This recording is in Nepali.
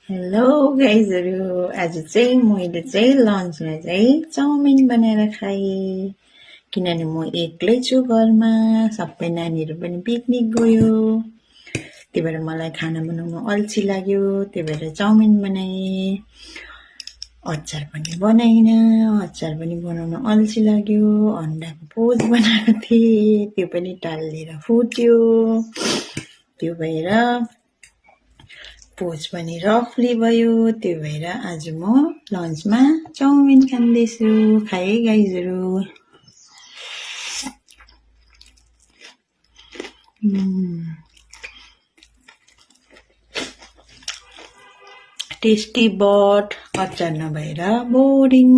हेलो गाइजहरू आज चाहिँ मैले चाहिँ लन्चमा चाहिँ चाउमिन बनाएर खाएँ किनभने म एक्लै छु घरमा सबै नानीहरू पनि पिकनिक गयो त्यही भएर मलाई खाना बनाउनु अल्छी लाग्यो त्यही भएर चाउमिन बनाएँ अचार पनि बनाइनँ अचार पनि बनाउन अल्छी लाग्यो अन्डाको पोच बनाएको थिएँ त्यो पनि टालिएर फुट्यो त्यो भएर पोच पनि रफली भयो त्यो भएर आज म लन्चमा चाउमिन खाँदैछु खाए गाइजहरू टेस्टी बट अचार नभएर बोरिङ